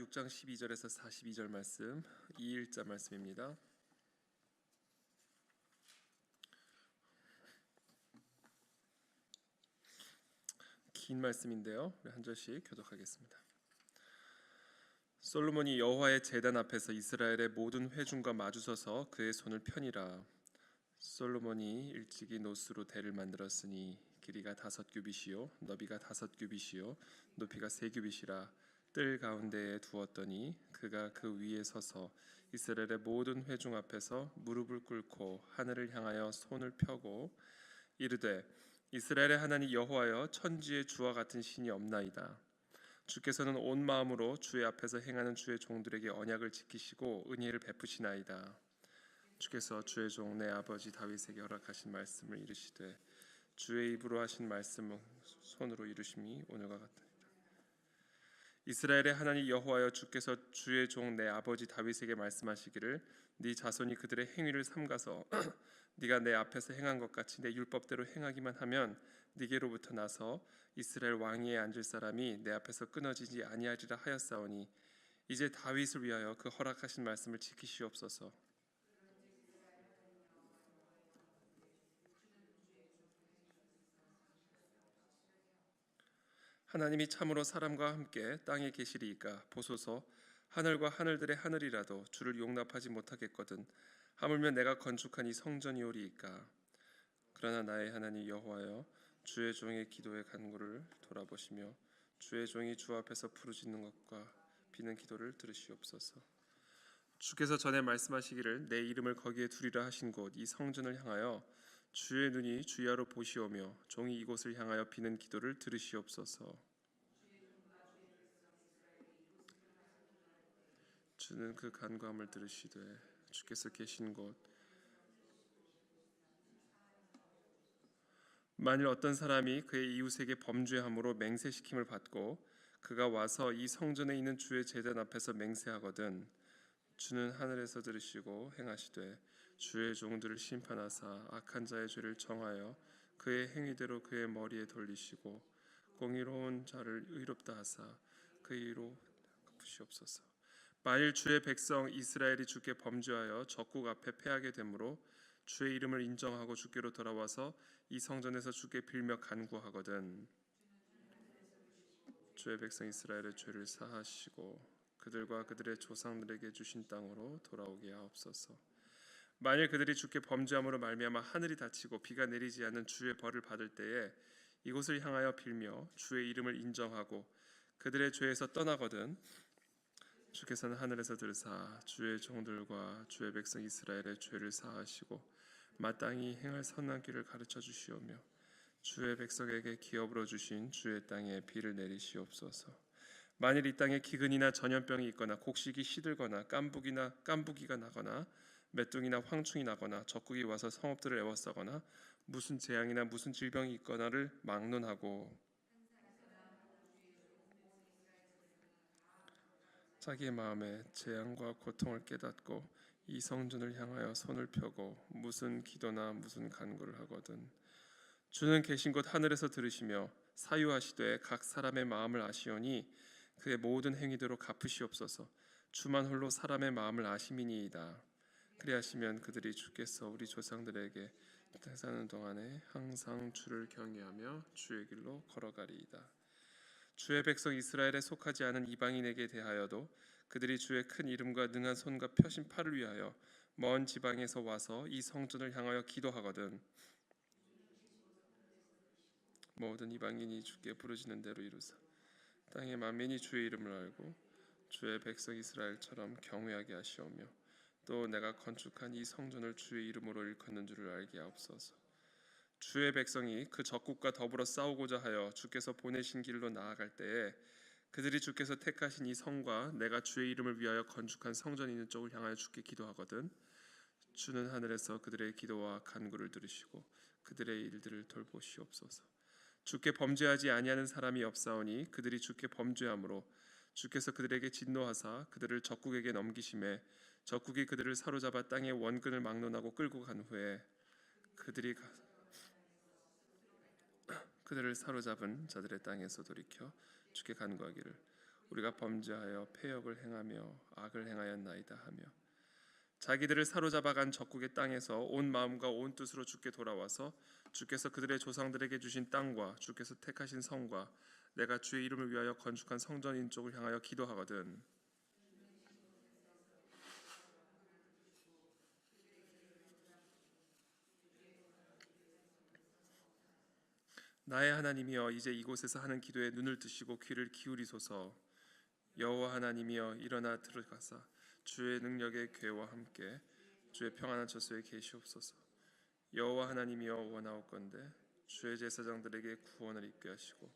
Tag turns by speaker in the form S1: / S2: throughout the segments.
S1: 6장 12절에서 42절 말씀, 2일자 말씀입니다. 긴 말씀인데요, 우리 한 절씩 교독하겠습니다. 솔로몬이 여호와의 제단 앞에서 이스라엘의 모든 회중과 마주서서 그의 손을 펴니라. 솔로몬이 일찍이 노스로 대를 만들었으니 길이가 5규빗이요 너비가 5규빗이요 높이가 3규빗이라. 뜰 가운데에 두었더니 그가 그 위에 서서 이스라엘의 모든 회중 앞에서 무릎을 꿇고 하늘을 향하여 손을 펴고 이르되, 이스라엘의 하나님 여호와여, 천지의 주와 같은 신이 없나이다. 주께서는 온 마음으로 주의 앞에서 행하는 주의 종들에게 언약을 지키시고 은혜를 베푸시나이다. 주께서 주의 종 내 아버지 다윗에게 허락하신 말씀을 이루시되 주의 입으로 하신 말씀을 손으로 이루심이 오늘과 같으니라. 이스라엘의 하나님 여호와여, 주께서 주의 종 내 아버지 다윗에게 말씀하시기를 네 자손이 그들의 행위를 삼가서 네가 내 앞에서 행한 것 같이 내 율법대로 행하기만 하면 네게로부터 나서 이스라엘 왕위에 앉을 사람이 내 앞에서 끊어지지 아니하리라 하였사오니 이제 다윗을 위하여 그 허락하신 말씀을 지키시옵소서. 하나님이 참으로 사람과 함께 땅에 계시리이까 보소서. 하늘과 하늘들의 하늘이라도 주를 용납하지 못하겠거든 하물며 내가 건축한 이 성전이오리이까. 그러나 나의 하나님 여호와여, 주의 종의 기도의 간구를 돌아보시며 주의 종이 주 앞에서 부르짖는 것과 비는 기도를 들으시옵소서. 주께서 전에 말씀하시기를 내 이름을 거기에 두리라 하신 곳 이 성전을 향하여 주의 눈이 주야로 보시오며 종이 이곳을 향하여 비는 기도를 들으시옵소서. 주는 그 간구함을 들으시되 주께서 계신 곳, 만일 어떤 사람이 그의 이웃에게 범죄함으로 맹세시킴을 받고 그가 와서 이 성전에 있는 주의 제단 앞에서 맹세하거든 주는 하늘에서 들으시고 행하시되 주의 종들을 심판하사 악한 자의 죄를 정하여 그의 행위대로 그의 머리에 돌리시고 공의로운 자를 의롭다 하사 그 의로 갚으시옵소서. 만일 주의 백성 이스라엘이 주께 범죄하여 적국 앞에 패하게 되므로 주의 이름을 인정하고 주께로 돌아와서 이 성전에서 주께 빌며 간구하거든 주의 백성 이스라엘의 죄를 사하시고 그들과 그들의 조상들에게 주신 땅으로 돌아오게 하옵소서. 만일 그들이 주께 범죄함으로 말미암아 하늘이 닫히고 비가 내리지 않는 주의 벌을 받을 때에 이곳을 향하여 빌며 주의 이름을 인정하고 그들의 죄에서 떠나거든 주께서는 하늘에서 들으사 주의 종들과 주의 백성 이스라엘의 죄를 사하시고 마땅히 행할 선한 길을 가르쳐 주시오며 주의 백성에게 기업으로 주신 주의 땅에 비를 내리시옵소서. 만일 이 땅에 기근이나 전염병이 있거나 곡식이 시들거나 깐부기가 나거나 메뚜기나 황충이 나거나 적국이 와서 성읍들을 에워싸거나 무슨 재앙이나 무슨 질병이 있거나를 막론하고 자기의 마음에 재앙과 고통을 깨닫고 이 성전을 향하여 손을 펴고 무슨 기도나 무슨 간구를 하거든 주는 계신 곳 하늘에서 들으시며 사유하시되 각 사람의 마음을 아시오니 그의 모든 행위대로 갚으시옵소서. 주만 홀로 사람의 마음을 아심이니이다. 그리하시면 그들이 주께서 우리 조상들에게 사는 동안에 항상 주를 경외하며 주의 길로 걸어가리이다. 주의 백성 이스라엘에 속하지 않은 이방인에게 대하여도 그들이 주의 큰 이름과 능한 손과 펴신 팔을 위하여 먼 지방에서 와서 이 성전을 향하여 기도하거든 모든 이방인이 주께 부르짖는 대로 이루사 땅의 만민이 주의 이름을 알고 주의 백성 이스라엘처럼 경외하게 하시오며 또 내가 건축한 이 성전을 주의 이름으로 일컫는 줄을 알게 하옵소서. 주의 백성이 그 적국과 더불어 싸우고자 하여 주께서 보내신 길로 나아갈 때에 그들이 주께서 택하신 이 성과 내가 주의 이름을 위하여 건축한 성전이 있는 쪽을 향하여 주께 기도하거든 주는 하늘에서 그들의 기도와 간구를 들으시고 그들의 일들을 돌보시옵소서. 주께 범죄하지 아니하는 사람이 없사오니 그들이 주께 범죄함으로 주께서 그들에게 진노하사 그들을 적국에게 넘기심에 적국이 그들을 사로잡아 땅의 원근을 막론하고 끌고 간 후에 그들을 사로잡은 자들의 땅에서 돌이켜 주께 간구하기를 우리가 범죄하여 패역을 행하며 악을 행하였나이다 하며 자기들을 사로잡아간 적국의 땅에서 온 마음과 온 뜻으로 주께 돌아와서 주께서 그들의 조상들에게 주신 땅과 주께서 택하신 성과 내가 주의 이름을 위하여 건축한 성전인 쪽을 향하여 기도하거든 나의 하나님이여 이제 이곳에서 하는 기도에 눈을 뜨시고 귀를 기울이소서. 여호와 하나님이여 일어나 들어가사 주의 능력의 궤와 함께 주의 평안한 처소에 계시옵소서. 여호와 하나님이여 원하옵건대 주의 제사장들에게 구원을 있게 하시고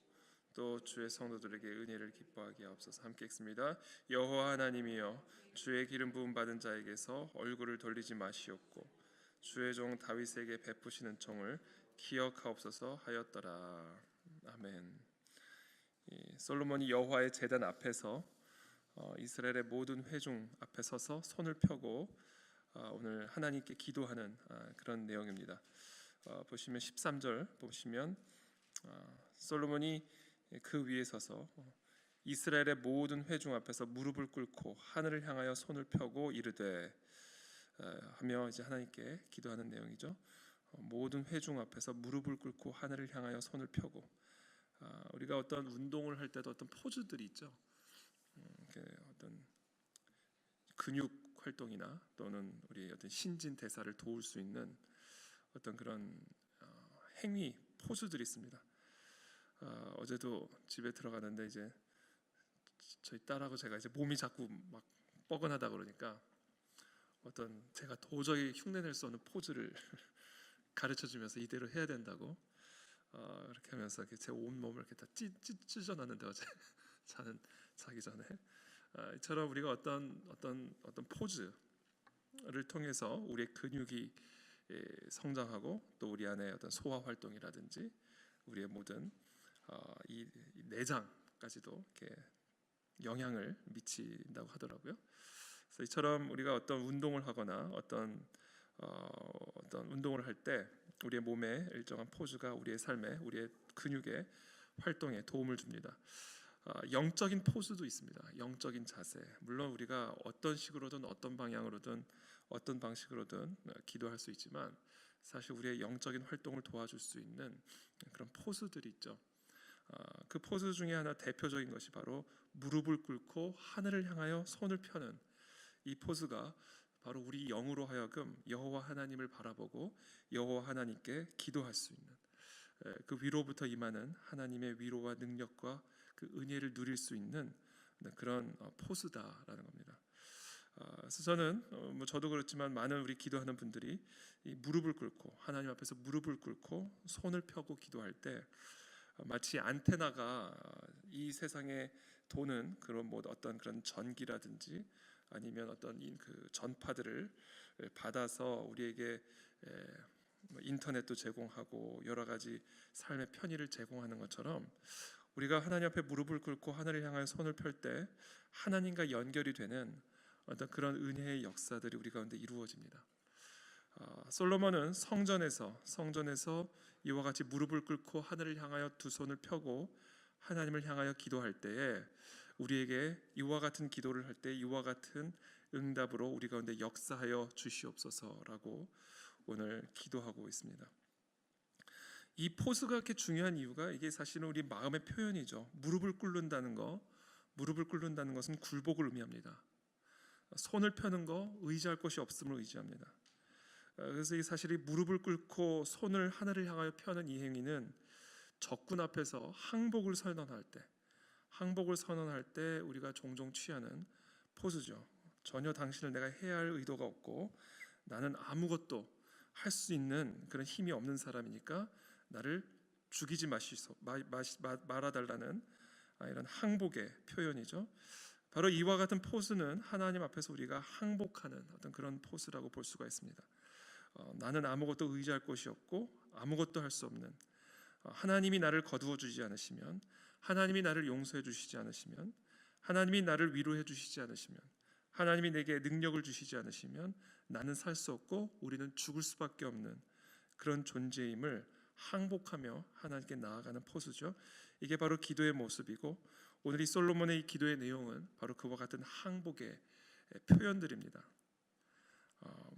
S1: 또 주의 성도들에게 은혜를 기뻐하게 하옵소서. 함께 읽습니다. 여호와 하나님이여 주의 기름 부음 받은 자에게서 얼굴을 돌리지 마시옵고 주의 종 다윗에게 베푸시는 총을 기억하옵소서 하였더라. 아멘. 솔로몬이 여호와의 제단 앞에서 이스라엘의 모든 회중 앞에 서서 손을 펴고 오늘 하나님께 기도하는 그런 내용입니다. 보시면 13절 보시면 솔로몬이 그 위에 서서 이스라엘의 모든 회중 앞에서 무릎을 꿇고 하늘을 향하여 손을 펴고 이르되 하며 이제 하나님께 기도하는 내용이죠. 모든 회중 앞에서 무릎을 꿇고 하늘을 향하여 손을 펴고 우리가 어떤 운동을 할 때도 어떤 포즈들이 있죠. 어떤 근육 활동이나 또는 우리 어떤 신진 대사를 도울 수 있는 어떤 그런 행위 포즈들이 있습니다. 어제도 집에 들어가는데 이제 저희 딸하고 제가 이제 몸이 자꾸 막 뻐근하다 그러니까 어떤 제가 도저히 흉내낼 수 없는 포즈를 가르쳐주면서 이대로 해야 된다고 이렇게 하면서 제 온 몸을 이렇게 다 찢어놨는데 어제 자기 전에 이처럼 우리가 어떤 포즈를 통해서 우리의 근육이 성장하고 또 우리 안에 어떤 소화 활동이라든지 우리의 모든 이 내장까지도 이렇게 영향을 미친다고 하더라고요. 그래서 이처럼 우리가 어떤 운동을 하거나 어떤 운동을 할 때 우리의 몸에 일정한 포즈가 우리의 삶에 우리의 근육의 활동에 도움을 줍니다. 영적인 포즈도 있습니다. 영적인 자세. 물론 우리가 어떤 식으로든 어떤 방향으로든 어떤 방식으로든 기도할 수 있지만 사실 우리의 영적인 활동을 도와줄 수 있는 그런 포즈들이 있죠. 그 포즈 중에 하나 대표적인 것이 바로 무릎을 꿇고 하늘을 향하여 손을 펴는 이 포즈가 바로 우리 영으로 하여금 여호와 하나님을 바라보고 여호와 하나님께 기도할 수 있는 그 위로부터 임하는 하나님의 위로와 능력과 그 은혜를 누릴 수 있는 그런 포즈다라는 겁니다. 그래서 저는 저도 그렇지만 많은 우리 기도하는 분들이 이 무릎을 꿇고 하나님 앞에서 무릎을 꿇고 손을 펴고 기도할 때 마치 안테나가 이 세상에 도는 그런 어떤 그런 전기라든지 아니면 어떤 그 전파들을 받아서 우리에게 인터넷도 제공하고 여러 가지 삶의 편의를 제공하는 것처럼 우리가 하나님 앞에 무릎을 꿇고 하늘을 향하여 손을 펼 때 하나님과 연결이 되는 어떤 그런 은혜의 역사들이 우리 가운데 이루어집니다. 솔로몬은 성전에서 이와 같이 무릎을 꿇고 하늘을 향하여 두 손을 펴고 하나님을 향하여 기도할 때에 우리에게 이와 같은 기도를 할 때 이와 같은 응답으로 우리 가운데 역사하여 주시옵소서라고 오늘 기도하고 있습니다. 이 포즈가 그렇게 중요한 이유가 이게 사실은 우리 마음의 표현이죠. 무릎을 꿇는다는 것은 굴복을 의미합니다. 손을 펴는 거 의지할 곳이 없음을 의지합니다. 그래서 이 사실이 무릎을 꿇고 손을 하늘을 향하여 펴는 이 행위는 적군 앞에서 항복을 선언할 때 우리가 종종 취하는 포즈죠. 전혀 당신을 내가 해야 할 의도가 없고 나는 아무것도 할 수 있는 그런 힘이 없는 사람이니까 나를 죽이지 말아달라는 이런 항복의 표현이죠. 바로 이와 같은 포즈는 하나님 앞에서 우리가 항복하는 어떤 그런 포즈라고 볼 수가 있습니다. 나는 아무것도 의지할 곳이 없고 아무것도 할 수 없는 하나님이 나를 거두어 주지 않으시면 하나님이 나를 용서해 주시지 않으시면 하나님이 나를 위로해 주시지 않으시면 하나님이 내게 능력을 주시지 않으시면 나는 살 수 없고 우리는 죽을 수밖에 없는 그런 존재임을 항복하며 하나님께 나아가는 포즈죠. 이게 바로 기도의 모습이고 오늘 이 솔로몬의 이 기도의 내용은 바로 그와 같은 항복의 표현들입니다.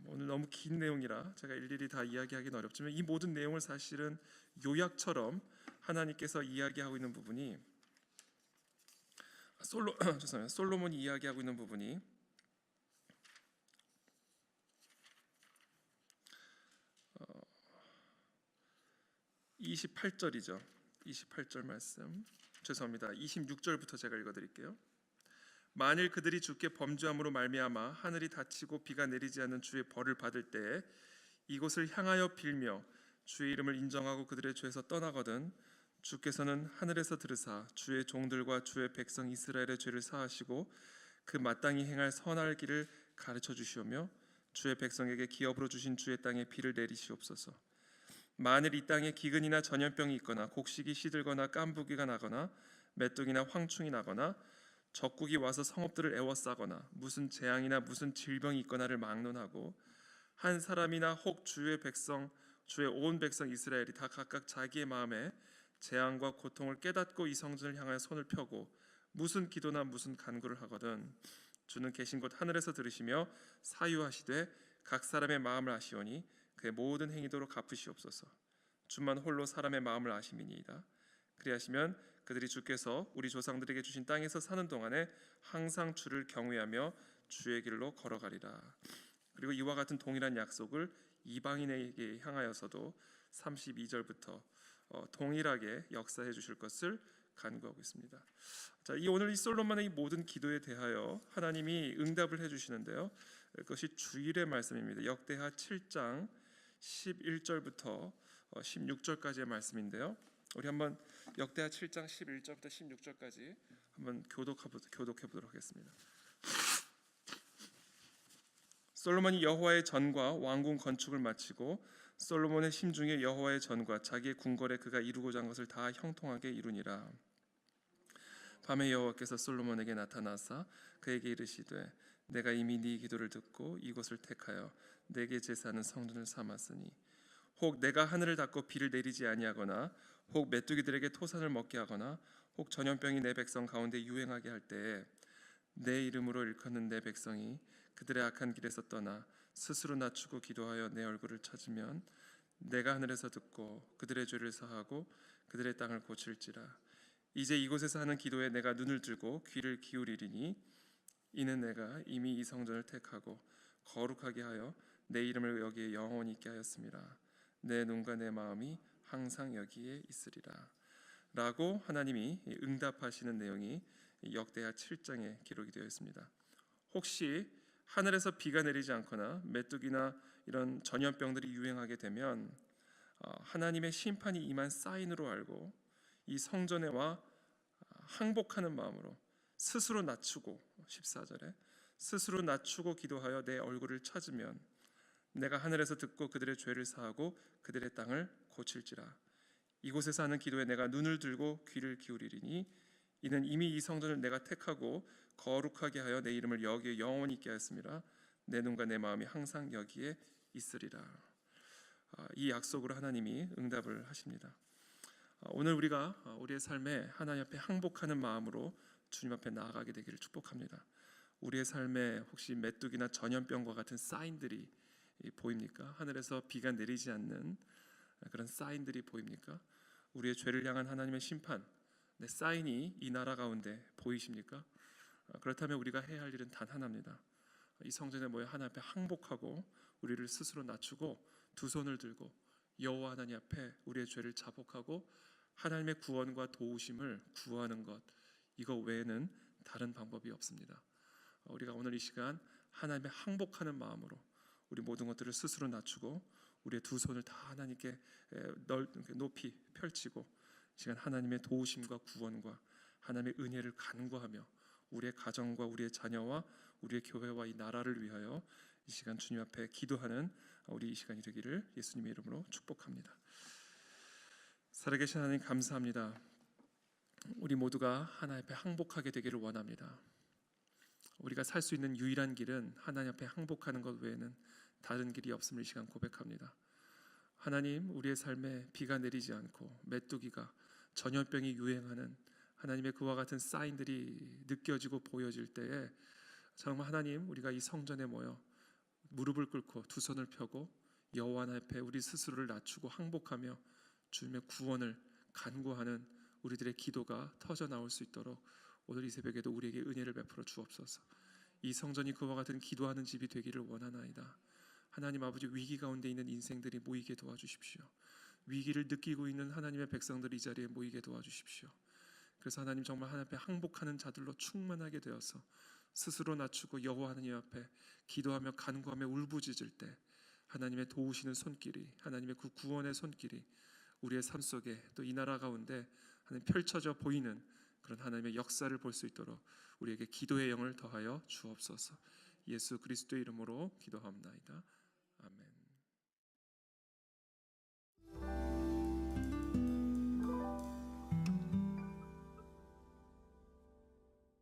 S1: 오늘 너무 긴 내용이라 제가 일일이 다 이야기하기는 어렵지만 이 모든 내용을 사실은 요약처럼 하나님께서 이야기하고 있는 부분이 솔로몬이 이야기하고 있는 부분이 28절이죠. 28절 말씀. 죄송합니다. 26절부터 제가 읽어드릴게요. 만일 그들이 주께 범죄함으로 말미암아 하늘이 닫히고 비가 내리지 않는 주의 벌을 받을 때에 이곳을 향하여 빌며 주의 이름을 인정하고 그들의 죄에서 떠나거든 주께서는 하늘에서 들으사 주의 종들과 주의 백성 이스라엘의 죄를 사하시고 그 마땅히 행할 선할 길을 가르쳐 주시오며 주의 백성에게 기업으로 주신 주의 땅에 비를 내리시옵소서. 만일 이 땅에 기근이나 전염병이 있거나 곡식이 시들거나 깐부기가 나거나 메뚜기나 황충이 나거나 적국이 와서 성읍들을 에워싸거나 무슨 재앙이나 무슨 질병이 있거나를 막론하고 한 사람이나 혹 주의 온 백성 이스라엘이 다 각각 자기의 마음에 재앙과 고통을 깨닫고 이 성전을 향하여 손을 펴고 무슨 기도나 무슨 간구를 하거든 주는 계신 곳 하늘에서 들으시며 사유하시되 각 사람의 마음을 아시오니 그의 모든 행위도로 갚으시옵소서. 주만 홀로 사람의 마음을 아심이니이다. 그리하시면 그들이 주께서 우리 조상들에게 주신 땅에서 사는 동안에 항상 주를 경외하며 주의 길로 걸어가리라. 그리고 이와 같은 동일한 약속을 이방인에게 향하여서도 32절부터 동일하게 역사해 주실 것을 간구하고 있습니다. 자, 오늘 이 솔로몬의 이 모든 기도에 대하여 하나님이 응답을 해 주시는데요. 그것이 주일의 말씀입니다. 역대하 7장 11절부터 16절까지의 말씀인데요. 우리 한번 역대하 7장 11절부터 16절까지 한번 교독해 보도록 하겠습니다. 솔로몬이 여호와의 전과 왕궁 건축을 마치고 솔로몬의 심중에 여호와의 전과 자기의 궁궐에 그가 이루고자 한 것을 다 형통하게 이루니라. 밤에 여호와께서 솔로몬에게 나타나사 그에게 이르시되 내가 이미 네 기도를 듣고 이곳을 택하여 내게 제사하는 성전을 삼았으니 혹 내가 하늘을 닫고 비를 내리지 아니하거나 혹 메뚜기들에게 토산을 먹게 하거나 혹 전염병이 내 백성 가운데 유행하게 할 때에 내 이름으로 일컫는 내 백성이 그들의 악한 길에서 떠나 스스로 낮추고 기도하여 내 얼굴을 찾으면 내가 하늘에서 듣고 그들의 죄를 사하고 그들의 땅을 고칠지라. 이제 이곳에서 하는 기도에 내가 눈을 들고 귀를 기울이리니 이는 내가 이미 이 성전을 택하고 거룩하게 하여 내 이름을 여기에 영원히 있게 하였습니다. 내 눈과 내 마음이 항상 여기에 있으리라. 라고 하나님이 응답하시는 내용이 역대하 7장에 기록이 되어 있습니다. 혹시 하늘에서 비가 내리지 않거나 메뚜기나 이런 전염병들이 유행하게 되면 하나님의 심판이 임한 사인으로 알고 이 성전에 와 항복하는 마음으로 스스로 낮추고 14절에 스스로 낮추고 기도하여 내 얼굴을 찾으면 내가 하늘에서 듣고 그들의 죄를 사하고 그들의 땅을 고칠지라. 이곳에서 하는 기도에 내가 눈을 들고 귀를 기울이리니 이는 이미 이 성전을 내가 택하고 거룩하게 하여 내 이름을 여기에 영원히 있게 하였습니다. 내 눈과 내 마음이 항상 여기에 있으리라. 이 약속으로 하나님이 응답을 하십니다. 오늘 우리가 우리의 삶에 하나님 앞에 항복하는 마음으로 주님 앞에 나아가게 되기를 축복합니다. 우리의 삶에 혹시 메뚜기나 전염병과 같은 사인들이 보입니까? 하늘에서 비가 내리지 않는 그런 사인들이 보입니까? 우리의 죄를 향한 하나님의 심판, 사인이 이 나라 가운데 보이십니까? 그렇다면 우리가 해야 할 일은 단 하나입니다. 이 성전에 모여 하나님 앞에 항복하고 우리를 스스로 낮추고 두 손을 들고 여호와 하나님 앞에 우리의 죄를 자복하고 하나님의 구원과 도우심을 구하는 것, 이거 외에는 다른 방법이 없습니다. 우리가 오늘 이 시간 하나님의 항복하는 마음으로 우리 모든 것들을 스스로 낮추고 우리의 두 손을 다 하나님께 높이 펼치고 이 시간 하나님의 도우심과 구원과 하나님의 은혜를 간구하며 우리의 가정과 우리의 자녀와 우리의 교회와 이 나라를 위하여 이 시간 주님 앞에 기도하는 우리 이 시간이 되기를 예수님의 이름으로 축복합니다. 살아계신 하나님 감사합니다. 우리 모두가 하나님 앞에 항복하게 되기를 원합니다. 우리가 살 수 있는 유일한 길은 하나님 앞에 항복하는 것 외에는 다른 길이 없음을 이 시간 고백합니다. 하나님, 우리의 삶에 비가 내리지 않고 메뚜기가 전염병이 유행하는 하나님의 그와 같은 사인들이 느껴지고 보여질 때에 정말 하나님, 우리가 이 성전에 모여 무릎을 꿇고 두 손을 펴고 여호와 앞에 우리 스스로를 낮추고 항복하며 주님의 구원을 간구하는 우리들의 기도가 터져 나올 수 있도록 오늘 이 새벽에도 우리에게 은혜를 베풀어 주옵소서. 이 성전이 그와 같은 기도하는 집이 되기를 원하나이다. 하나님 아버지, 위기 가운데 있는 인생들이 모이게 도와주십시오. 위기를 느끼고 있는 하나님의 백성들이 이 자리에 모이게 도와주십시오. 그래서 하나님, 정말 하나님 앞에 항복하는 자들로 충만하게 되어서 스스로 낮추고 여호와 하나님 앞에 기도하며 간구하며 울부짖을 때 하나님의 도우시는 손길이, 하나님의 그 구원의 손길이 우리의 삶 속에 또 이 나라 가운데 하나님 펼쳐져 보이는 그런 하나님의 역사를 볼 수 있도록 우리에게 기도의 영을 더하여 주옵소서. 예수 그리스도의 이름으로 기도합나이다.